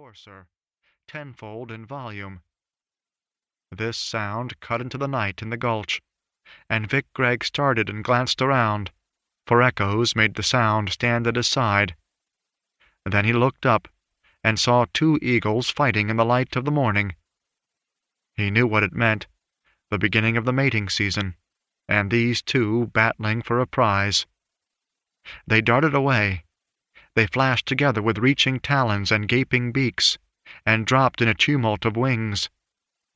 hoarser, tenfold in volume. This sound cut into the night in the gulch, and Vic Gregg started and glanced around, for echoes made the sound stand at his side. Then he looked up, and saw 2 eagles fighting in the light of the morning. He knew what it meant, the beginning of the mating season, and these 2 battling for a prize. They darted away. They flashed together with reaching talons and gaping beaks, and dropped in a tumult of wings,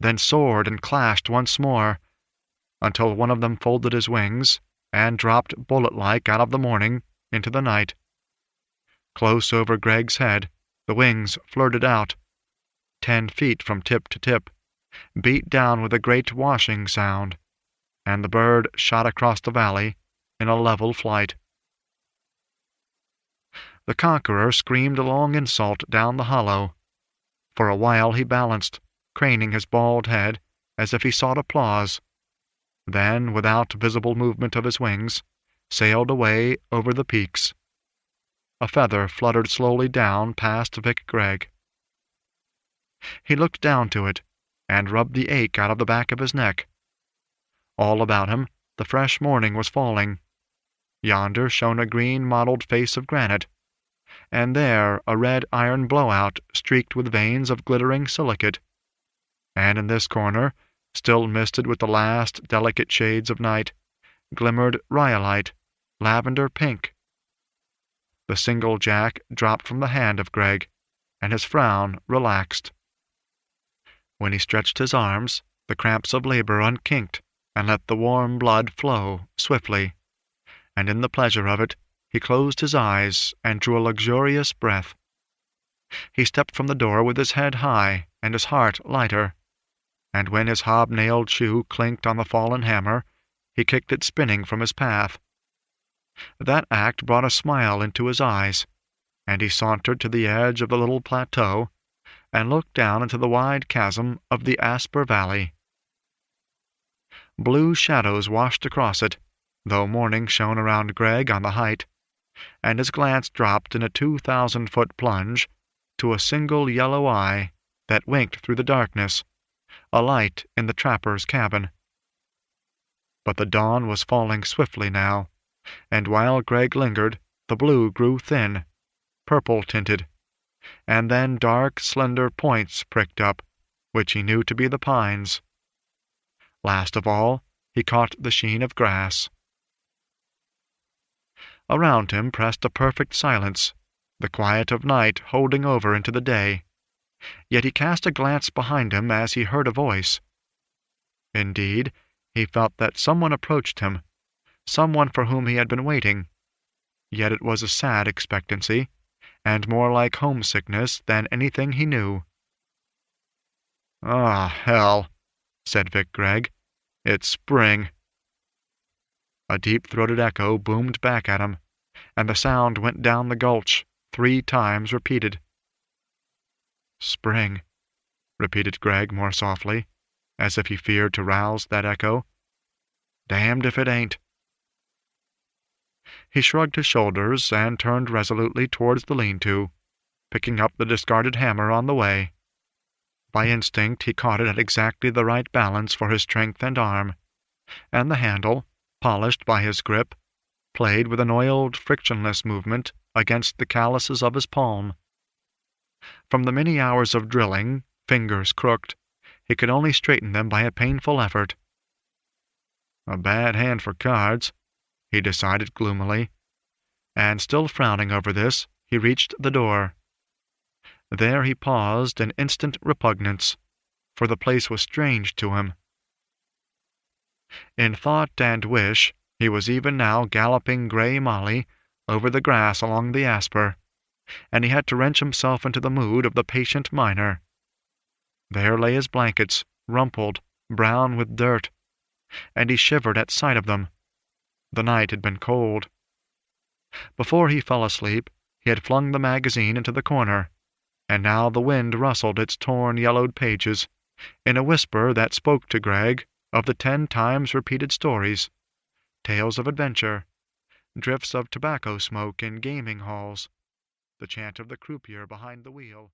then soared and clashed once more, until one of them folded his wings and dropped bullet-like out of the morning into the night. Close over Greg's head, the wings flirted out, 10 feet from tip to tip, beat down with a great washing sound, and the bird shot across the valley in a level flight. The conqueror screamed a long insult down the hollow. For a while he balanced, craning his bald head as if he sought applause, then, without visible movement of his wings, sailed away over the peaks. A feather fluttered slowly down past Vic Gregg. He looked down to it, and rubbed the ache out of the back of his neck. All about him, the fresh morning was falling. Yonder shone a green-mottled face of granite, and there a red iron blowout streaked with veins of glittering silicate, and in this corner, still misted with the last delicate shades of night, glimmered rhyolite, lavender pink. The single jack dropped from the hand of Gregg, and his frown relaxed. When he stretched his arms, the cramps of labor unkinked and let the warm blood flow swiftly, and in the pleasure of it he closed his eyes and drew a luxurious breath. He stepped from the door with his head high and his heart lighter, and when his hob-nailed shoe clinked on the fallen hammer, he kicked it spinning from his path. That act brought a smile into his eyes, and he sauntered to the edge of the little plateau and looked down into the wide chasm of the Asper Valley. Blue shadows washed across it, though morning shone around Gregg on the height, and his glance dropped in a 2,000-foot plunge to a single yellow eye that winked through the darkness, a light in the trapper's cabin. But the dawn was falling swiftly now, and while Gregg lingered, the blue grew thin, purple-tinted, and then dark, slender points pricked up, which he knew to be the pines. Last of all, he caught the sheen of grass. Around him pressed a perfect silence, the quiet of night holding over into the day. Yet he cast a glance behind him as he heard a voice. Indeed, he felt that someone approached him, someone for whom he had been waiting. Yet it was a sad expectancy, and more like homesickness than anything he knew. "Ah, hell," said Vic Gregg. "It's spring." A deep-throated echo boomed back at him, and the sound went down the gulch, 3 times repeated. "Spring," repeated Gregg more softly, as if he feared to rouse that echo. "Damned if it ain't." He shrugged his shoulders and turned resolutely towards the lean-to, picking up the discarded hammer on the way. By instinct he caught it at exactly the right balance for his strength and arm, and the handle, polished by his grip, played with an oiled, frictionless movement against the calluses of his palm. From the many hours of drilling, fingers crooked, he could only straighten them by a painful effort. "A bad hand for cards," he decided gloomily, and still frowning over this, he reached the door. There he paused in instant repugnance, for the place was strange to him. In thought and wish, he was even now galloping Grey Molly over the grass along the Asper, and he had to wrench himself into the mood of the patient miner. There lay his blankets, rumpled, brown with dirt, and he shivered at sight of them. The night had been cold. Before he fell asleep, he had flung the magazine into the corner, and now the wind rustled its torn, yellowed pages, in a whisper that spoke to Gregg of the 10 times repeated stories, tales of adventure, drifts of tobacco smoke in gaming halls, the chant of the croupier behind the wheel.